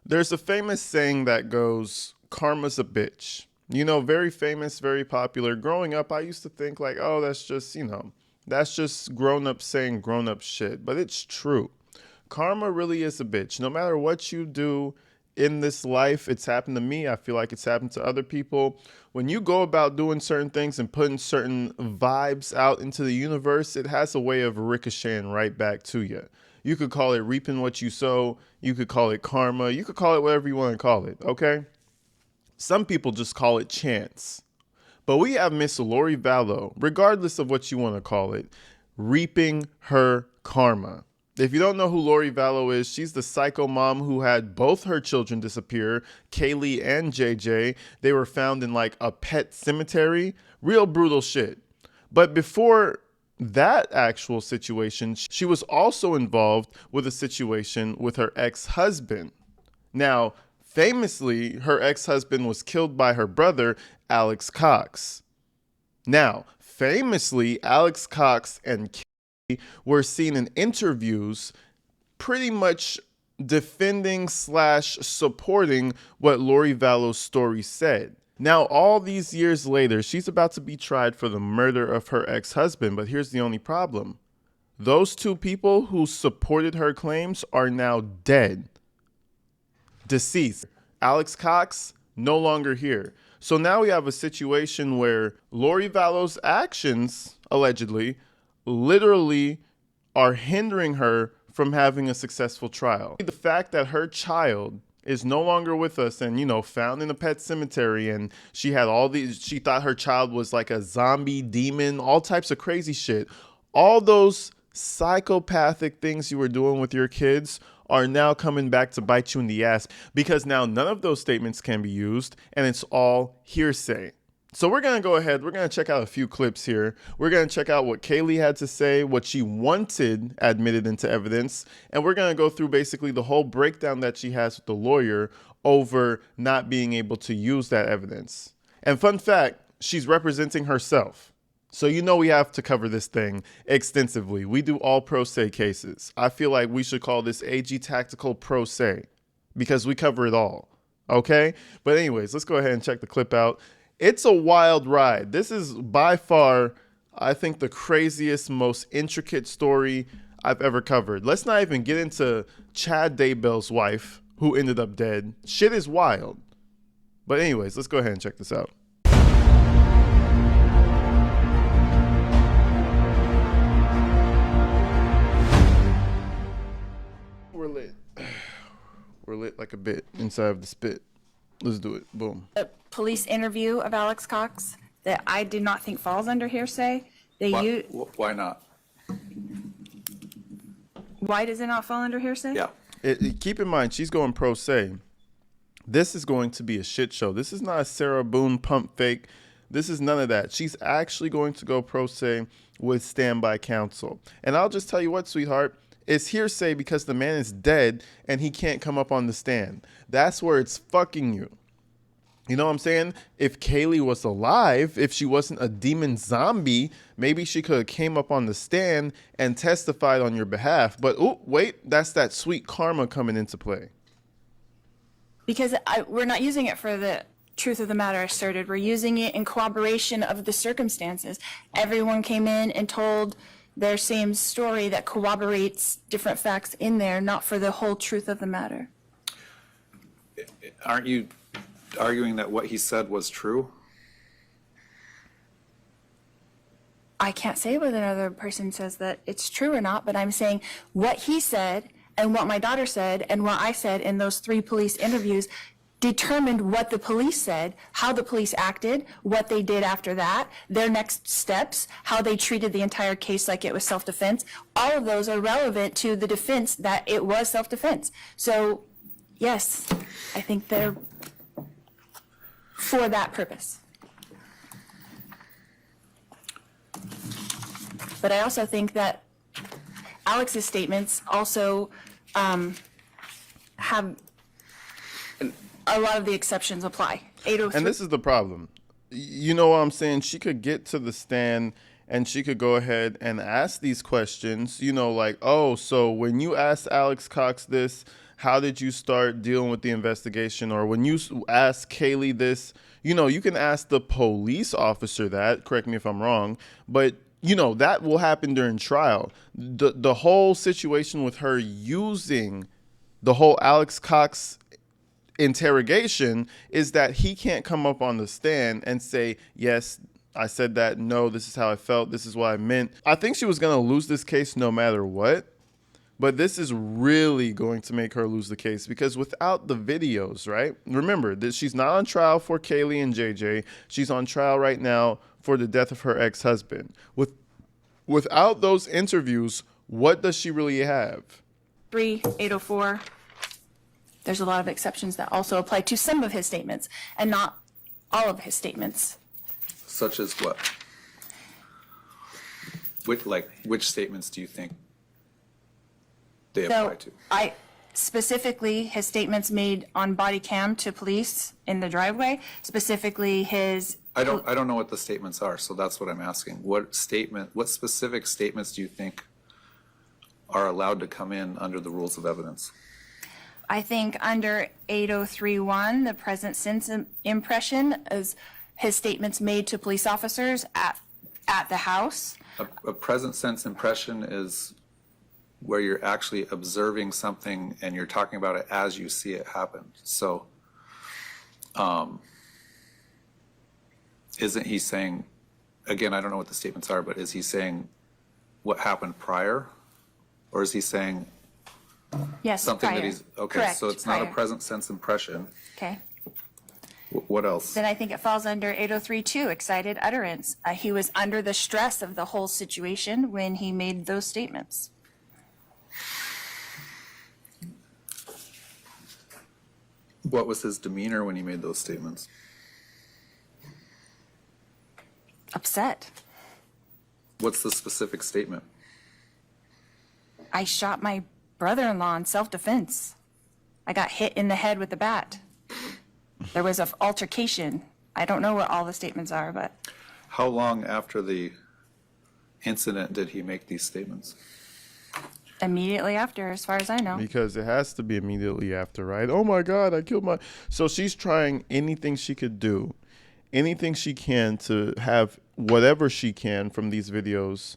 There's a famous saying that goes, karma's a bitch. You know, very famous, very popular. Growing up, I used to think like, oh, that's just grown up saying grown up shit. But it's true. Karma really is a bitch. No matter what you do in this life, it's happened to me. I feel like it's happened to other people. When you go about doing certain things and putting certain vibes out into the universe, it has a way of ricocheting right back to you. You could call it reaping what you sow. You could call it karma. You could call it whatever you want to call it, okay? Some people just call it chance. But we have Miss Lori Vallow, regardless of what you want to call it, reaping her karma. If you don't know who Lori Vallow is, she's the psycho mom who had both her children disappear, Kaylee and JJ. They were found in like a pet cemetery. Real brutal shit. But before that actual situation, she was also involved with a situation with her ex-husband. Now, famously, her ex-husband was killed by her brother, Alex Cox. Now, famously, Alex Cox and Kay were seen in interviews pretty much defending slash supporting what Lori Vallow's story said. Now, all these years later, she's about to be tried for the murder of her ex-husband, but here's the only problem. Those two people who supported her claims are now dead. Deceased. Alex Cox, no longer here. So now we have a situation where Lori Vallow's actions, allegedly, literally are hindering her from having a successful trial. The fact that her child is no longer with us and, you know, found in a pet cemetery, and she had all these, she thought her child was like a zombie demon, all types of crazy shit. All those psychopathic things you were doing with your kids are now coming back to bite you in the ass, because now none of those statements can be used and it's all hearsay. So we're going to go ahead. We're going to check out a few clips here. We're going to check out what Kaylee had to say, what she wanted admitted into evidence, and we're going to go through basically the whole breakdown that she has with the lawyer over not being able to use that evidence. And fun fact, she's representing herself. So you know we have to cover this thing extensively. We do all pro se cases. I feel like we should call this AG Tactical Pro Se because we cover it all. Okay? But anyways, let's go ahead and check the clip out. It's a wild ride. This is by far, I think, the craziest, most intricate story I've ever covered. Let's not even get into Chad Daybell's wife, who ended up dead. Shit is wild. But anyways, let's go ahead and check this out. We're lit. We're lit like a bit inside of the spit. Let's do it. Boom. A police interview of Alex Cox that I do not think falls under hearsay. Why not? Why does it not fall under hearsay? Yeah. Keep in mind, she's going pro se. This is going to be a shit show. This is not a Sarah Boone pump fake. This is none of that. She's actually going to go pro se with standby counsel. And I'll just tell you what, sweetheart, it's hearsay because the man is dead and he can't come up on the stand. That's where it's fucking you. You know what I'm saying? If Kaylee was alive, if she wasn't a demon zombie, maybe she could have came up on the stand and testified on your behalf. But oh, wait, that's that sweet karma coming into play. Because we're not using it for the truth of the matter asserted. We're using it in corroboration of the circumstances. Everyone came in and told their same story that corroborates different facts in there, not for the whole truth of the matter. Aren't you arguing that what he said was true? I can't say whether another person says that it's true or not, but I'm saying what he said and what my daughter said and what I said in those 3 police interviews determined what the police said, how the police acted, what they did after that, their next steps, how they treated the entire case like it was self-defense. All of those are relevant to the defense that it was self-defense. So, yes, I think they're for that purpose. But I also think that Alex's statements also have a lot of the exceptions apply. 803. And this is the problem. You know what I'm saying? She could get to the stand and she could go ahead and ask these questions, you know, like, oh, so when you asked Alex Cox this, how did you start dealing with the investigation? Or when you ask Kaylee this, you can ask the police officer that, correct me if I'm wrong, but that will happen during trial. The whole situation with her using the whole Alex Cox interrogation is that he can't come up on the stand and say, yes, I said that. No, this is how I felt. This is what I meant. I think she was going to lose this case no matter what. But this is really going to make her lose the case because without the videos, right? Remember that she's not on trial for Kaylee and JJ. She's on trial right now for the death of her ex-husband. Without those interviews, what does she really have? 804. There's a lot of exceptions that also apply to some of his statements and not all of his statements. Such as what? Which statements do you think they apply to? Specifically his statements made on body cam to police in the driveway, specifically his. I don't know what the statements are, so that's what I'm asking. What specific statements do you think are allowed to come in under the rules of evidence? I think under 8031, the present sense impression is his statements made to police officers at the house. A present sense impression is where you're actually observing something and you're talking about it as you see it happen. So, isn't he saying, again, I don't know what the statements are, but is he saying what happened prior? Or is he saying Yes, something prior. that he's, okay, Correct, so it's not a prior. present sense impression. Okay. What else? Then I think it falls under 8032, excited utterance. He was under the stress of the whole situation when he made those statements. What was his demeanor when he made those statements? Upset. What's the specific statement? I shot my brother-in-law in self-defense. I got hit in the head with a bat. There was an altercation. I don't know what all the statements are, but How long after the incident did he make these statements? immediately after, as far as I know. Because it has to be immediately after, right? Oh my God, I killed my. So she's trying anything she could do, anything she can to have whatever she can from these videos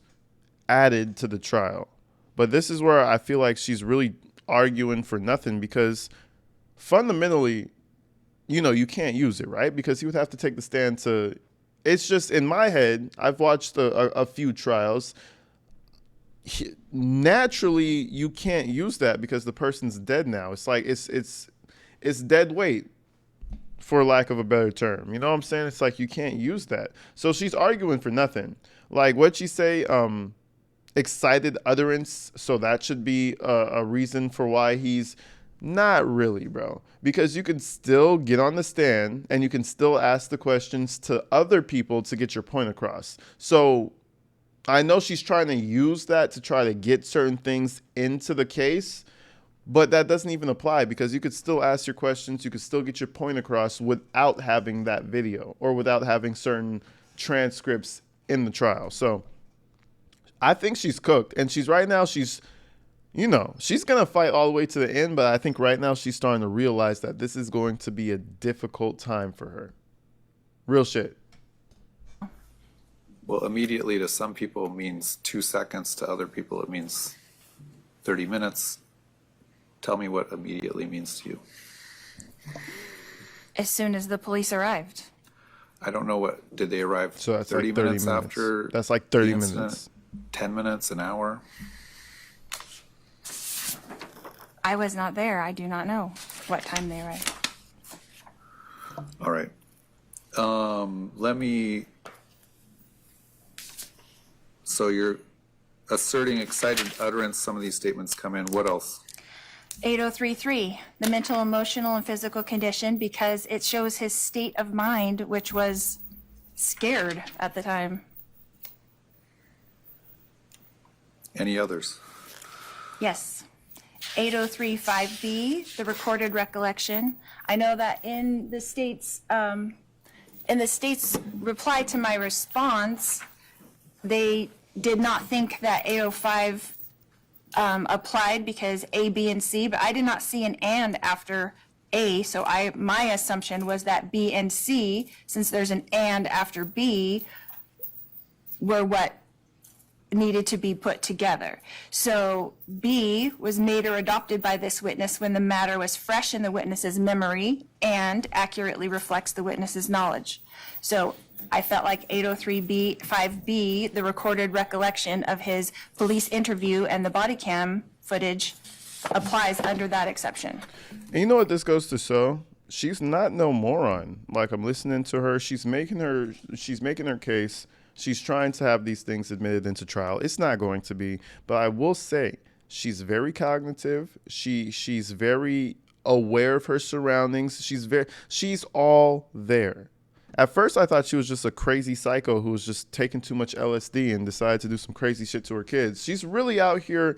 added to the trial. But this is where I feel like she's really arguing for nothing because fundamentally, you can't use it, right? Because he would have to take the stand to. It's just in my head, I've watched a few trials. Naturally, you can't use that because the person's dead now. It's like it's dead weight, for lack of a better term. You know what I'm saying? It's like you can't use that. So she's arguing for nothing. Like what'd she say? Excited utterance. So that should be a reason for why he's not really, bro. Because you can still get on the stand and you can still ask the questions to other people to get your point across. So I know she's trying to use that to try to get certain things into the case, but that doesn't even apply because you could still ask your questions. You could still get your point across without having that video or without having certain transcripts in the trial. So I think she's cooked and she's going to fight all the way to the end. But I think right now she's starting to realize that this is going to be a difficult time for her. Real shit. Well, immediately to some people means 2 seconds, to other people it means 30 minutes. Tell me what immediately means to you. As soon as the police arrived. I don't know did they arrive So that's 30 like 30 minutes minutes. after? That's like 30 the incident? minutes. 10 minutes, an hour? I was not there. I do not know what time they arrived. All right. So you're asserting excited utterance. Some of these statements come in. What else? 8033, the mental, emotional, and physical condition, because it shows his state of mind, which was scared at the time. Any others? Yes. 8035B, the recorded recollection. I know that in the state's reply to my response, they did not think that 805 applied because A, B, and C, but I did not see an and after A, so my assumption was that B and C, since there's an and after B, were what needed to be put together. So B was made or adopted by this witness when the matter was fresh in the witness's memory and accurately reflects the witness's knowledge. So I felt like 803B, 5B, the recorded recollection of his police interview and the body cam footage applies under that exception. And you know what this goes to show? She's not no moron. Like, I'm listening to her. She's making her case. She's trying to have these things admitted into trial. It's not going to be, but I will say she's very cognitive. She's very aware of her surroundings. She's all there. At first, I thought she was just a crazy psycho who was just taking too much LSD and decided to do some crazy shit to her kids. She's really out here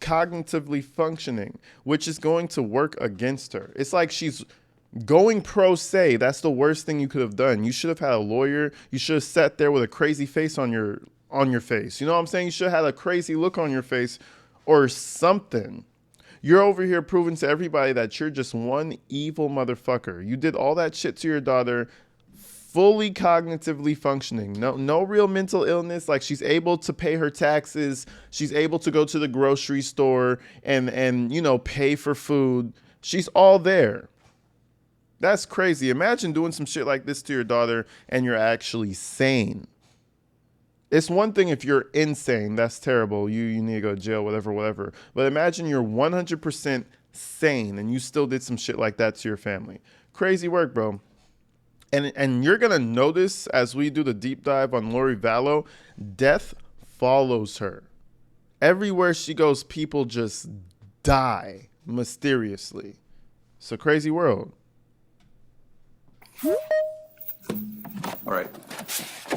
cognitively functioning, which is going to work against her. It's like she's going pro se. That's the worst thing you could have done. You should have had a lawyer. You should have sat there with a crazy face on your face. You know what I'm saying? You should have had a crazy look on your face or something. You're over here proving to everybody that you're just one evil motherfucker. You did all that shit to your daughter, fully cognitively functioning. No real mental illness. Like, she's able to pay her taxes. She's able to go to the grocery store and pay for food. She's all there. That's crazy. Imagine doing some shit like this to your daughter and you're actually sane. It's one thing if you're insane. That's terrible. You need to go to jail, whatever. But imagine you're 100% sane and you still did some shit like that to your family. Crazy work, bro. And you're going to notice as we do the deep dive on Lori Vallow, death follows her. Everywhere she goes, people just die mysteriously. It's a crazy world. All right.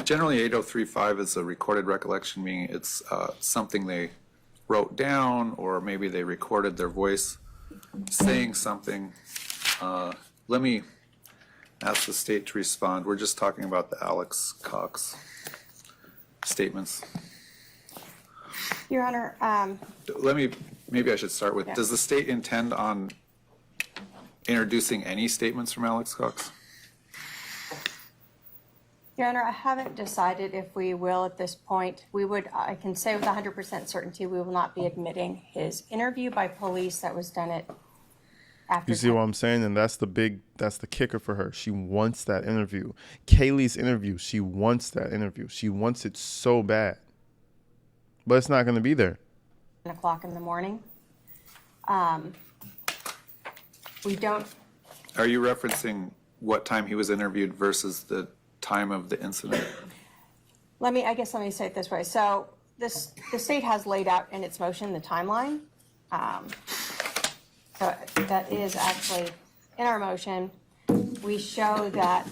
Generally, 8035 is a recorded recollection, meaning it's something they wrote down, or maybe they recorded their voice saying something. Let me ask the state to respond. We're just talking about the Alex Cox statements. Your Honor, Maybe I should start with, does the state intend on introducing any statements from Alex Cox? Your Honor, I haven't decided if we will at this point. I can say with 100% certainty, we will not be admitting his interview by police that was done after. You see what I'm saying? And that's the kicker for her. She wants that interview. Kaylee's interview, she wants that interview. She wants it so bad. But it's not going to be there. 10 o'clock in the morning. We don't. Are you referencing what time he was interviewed versus the time of the incident? Let me say it this way. So the state has laid out in its motion the timeline. So that is actually in our motion. We show that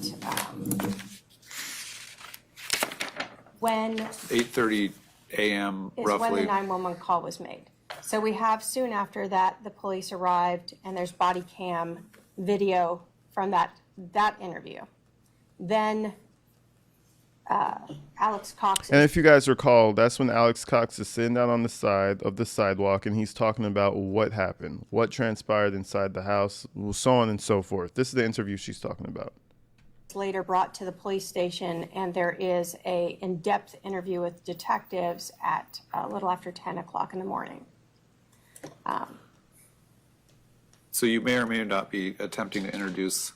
when 8:30 a.m. is roughly. when the 911 call was made. So we have soon after that the police arrived, and there's body cam video from that interview. Then Alex Cox. And if you guys recall, that's when Alex Cox is sitting down on the side of the sidewalk and he's talking about what happened, what transpired inside the house, so on and so forth. This is the interview she's talking about. Later brought to the police station, and there is a in-depth interview with detectives at a little after 10 o'clock in the morning. So you may or may not be attempting to introduce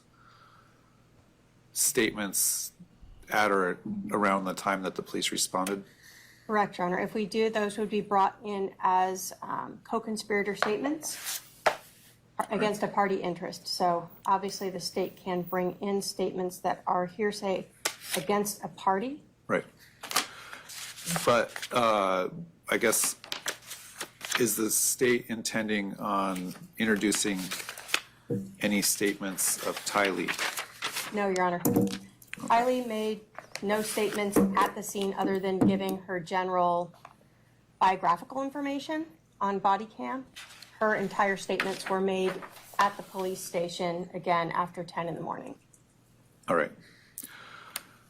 statements at or around the time that the police responded? Correct, Your Honor. If we do, those would be brought in as co-conspirator statements against a party interest. So obviously the state can bring in statements that are hearsay against a party. Right. But I guess, is the state intending on introducing any statements of Tylee? No, Your Honor. Tylee made no statements at the scene other than giving her general biographical information on body cam. Her entire statements were made at the police station, again, after 10 in the morning. All right.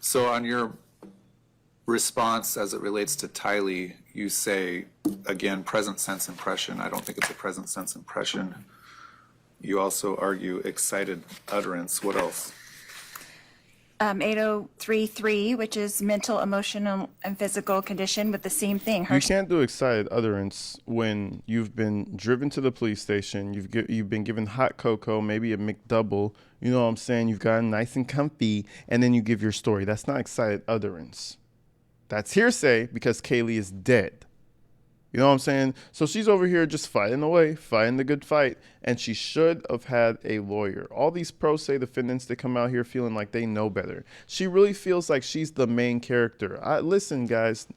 So on your response as it relates to Tylee, you say, again, present sense impression. I don't think it's a present sense impression. You also argue excited utterance. What else? 8033, which is mental, emotional, and physical condition with the same thing. You can't do excited utterance when you've been driven to the police station, you've been given hot cocoa, maybe a McDouble, you know what I'm saying? You've gotten nice and comfy, and then you give your story. That's not excited utterance. That's hearsay because Kaylee is dead. You know what I'm saying? So she's over here just fighting away, fighting the good fight, and she should have had a lawyer. All these pro se defendants that come out here feeling like they know better. She really feels like she's the main character. Listen, guys,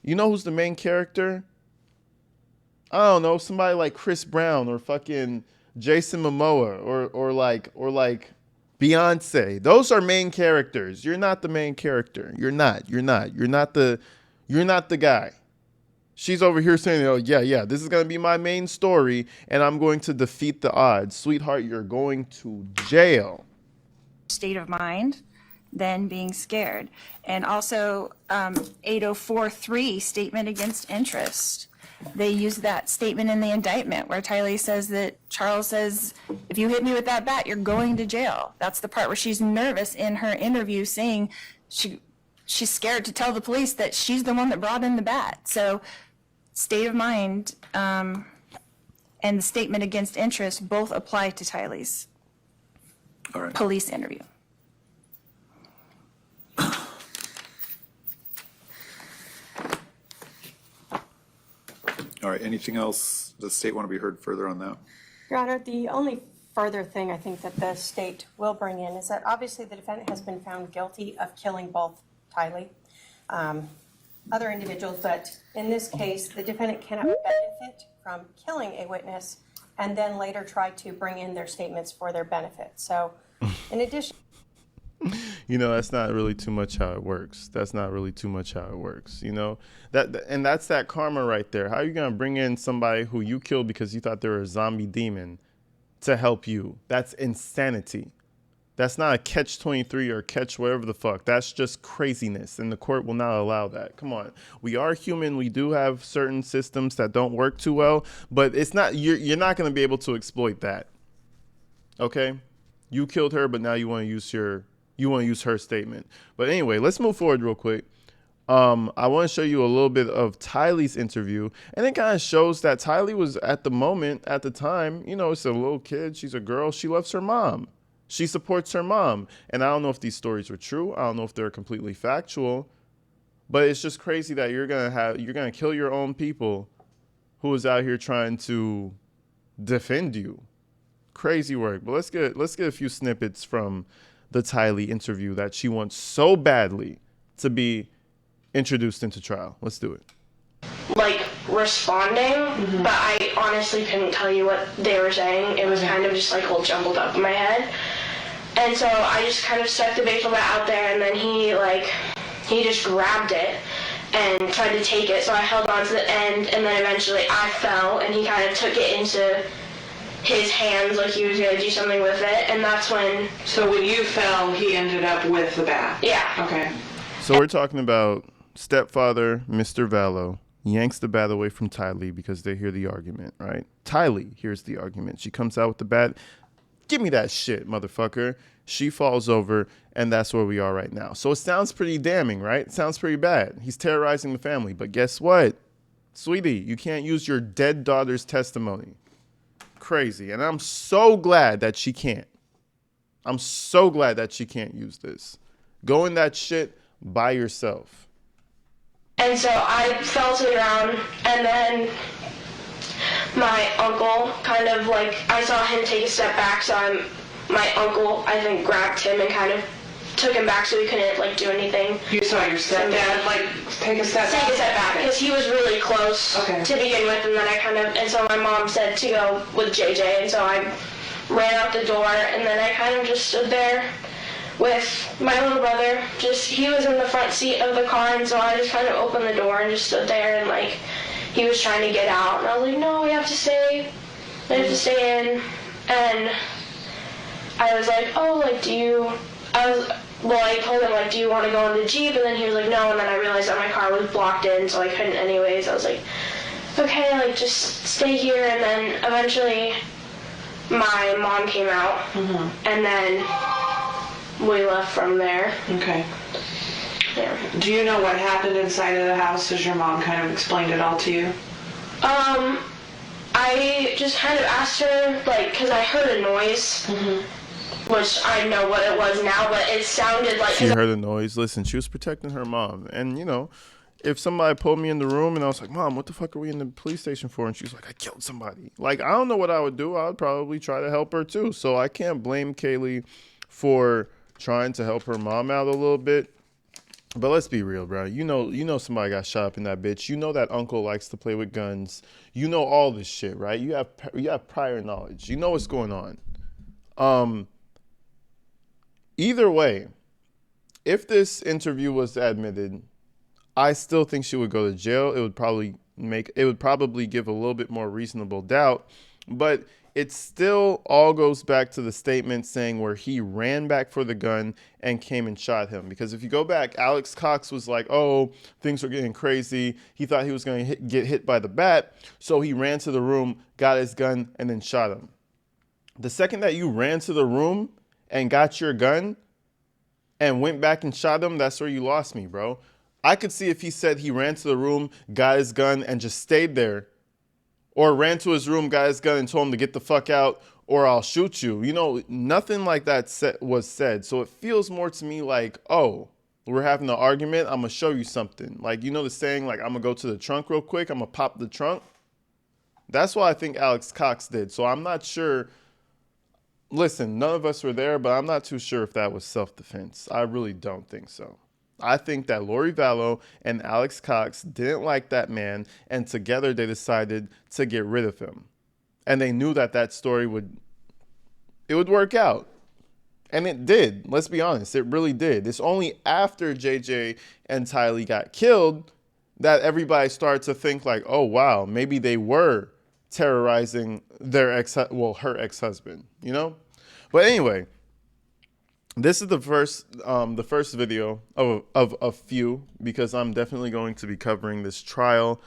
you know who's the main character? I don't know, somebody like Chris Brown or fucking Jason Momoa or like Beyonce. Those are main characters. You're not the main character. You're not the guy. She's over here saying, oh, yeah, this is going to be my main story, and I'm going to defeat the odds. Sweetheart, you're going to jail. State of mind than being scared. And also 8043, statement against interest. They use that statement in the indictment where Tylee says that Charles says, if you hit me with that bat, you're going to jail. That's the part where she's nervous in her interview saying she's scared to tell the police that she's the one that brought in the bat. So state of mind and the statement against interest both apply to Tylee's police interview. All right, anything else? Does the state want to be heard further on that? Your Honor, the only further thing I think that the state will bring in is that obviously the defendant has been found guilty of killing both Tylee, other individuals, but in this case, the defendant cannot benefit from killing a witness and then later try to bring in their statements for their benefit. So in addition... You know, that's not really too much how it works. You know, that's that karma right there. How are you going to bring in somebody who you killed because you thought they were a zombie demon to help you? That's insanity. That's not a catch-23 or catch whatever the fuck. That's just craziness, and the court will not allow that. Come on. We are human. We do have certain systems that don't work too well, but it's not. You're not going to be able to exploit that. Okay? You killed her, but now you want to use her statement. But anyway, let's move forward real quick. I want to show you a little bit of Tylee's interview, and it kind of shows that Tylee was at the time, you know, it's a little kid. She's a girl. She loves her mom. She supports her mom. And I don't know if these stories are true. I don't know if they're completely factual, but it's just crazy that you're going to kill your own people who is out here trying to defend you. Crazy work. But let's get a few snippets from the Tylee interview that she wants so badly to be introduced into trial. Let's do it. Like responding, but I honestly couldn't tell you what they were saying. It was kind of just like all jumbled up in my head. And so I just kind of stuck the baseball bat out there, and then he just grabbed it and tried to take it. So I held on to the end, and then eventually I fell, and he kind of took it into his hands like he was going to do something with it, and that's when... So when you fell, he ended up with the bat? Yeah. Okay. So we're talking about stepfather, Mr. Vallow, yanks the bat away from Tylee because they hear the argument, right? Tylee hears the argument. She comes out with the bat. Give me that shit, motherfucker. She falls over, and that's where we are right now. So it sounds pretty damning, right? It sounds pretty bad. He's terrorizing the family. But guess what? Sweetie, you can't use your dead daughter's testimony. Crazy. And I'm so glad that she can't. I'm so glad that she can't use this. Go in that shit by yourself. And so I fell to the ground, and then my uncle kind of like, I saw him take a step back, so my uncle, I think, grabbed him and kind of took him back so he couldn't like do anything. You saw your stepdad like take a step back? Take a step back, because he was really close to begin with, and then and so my mom said to go with JJ, and so I ran out the door, and then I kind of just stood there with my little brother. He was in the front seat of the car, and so I just kind of opened the door and just stood there, and like he was trying to get out, and I was like, no, we have to stay in. And I was like, oh, like, well, I told him, like, do you want to go in the Jeep? And then he was like, no. And then I realized that my car was blocked in, so I couldn't anyways. I was like, okay, like, just stay here. And then eventually my mom came out, and then we left from there. Okay. Yeah. Do you know what happened inside of the house? Has your mom kind of explained it all to you? I just kind of asked her, like, because I heard a noise, which I know what it was now, but it sounded like... She heard a noise. Listen, she was protecting her mom. And, you know, if somebody pulled me in the room and I was like, Mom, what the fuck are we in the police station for? And she was like, I killed somebody. Like, I don't know what I would do. I would probably try to help her, too. So I can't blame Kaylee for trying to help her mom out a little bit. But let's be real, bro. You know somebody got shot up in that bitch. You know that uncle likes to play with guns. You know all this shit, right? You have prior knowledge. You know what's going on. Either way, if this interview was admitted, I still think she would go to jail. It would probably give a little bit more reasonable doubt, but it still all goes back to the statement saying where he ran back for the gun and came and shot him. Because if you go back, Alex Cox was like, oh, things are getting crazy. He thought he was going to get hit by the bat. So he ran to the room, got his gun, and then shot him. The second that you ran to the room and got your gun and went back and shot him, that's where you lost me, bro. I could see if he said he ran to the room, got his gun, and just stayed there, or ran to his room, got his gun, and told him to get the fuck out, or I'll shoot you. You know, nothing like that was said. So it feels more to me like, oh, we're having an argument. I'm going to show you something. Like, you know the saying, like, I'm going to go to the trunk real quick. I'm going to pop the trunk. That's what I think Alex Cox did. So I'm not sure. Listen, none of us were there, but I'm not too sure if that was self-defense. I really don't think so. I think that Lori Vallow and Alex Cox didn't like that man, and together they decided to get rid of him. And they knew that story would work out. And it did. Let's be honest. It really did. It's only after JJ and Tylee got killed that everybody started to think like, oh, wow, maybe they were terrorizing her ex-husband, you know? But anyway, this is the first video of a few, because I'm definitely going to be covering this trial.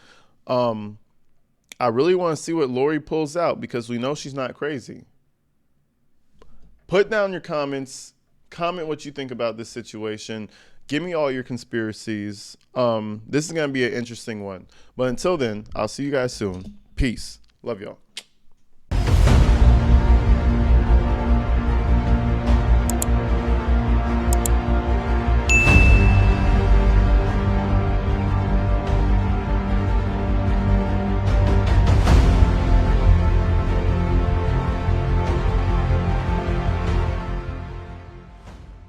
I really want to see what Lori pulls out, because we know she's not crazy. Put down your comments. Comment what you think about this situation. Give me all your conspiracies. This is going to be an interesting one. But until then, I'll see you guys soon. Peace. Love y'all.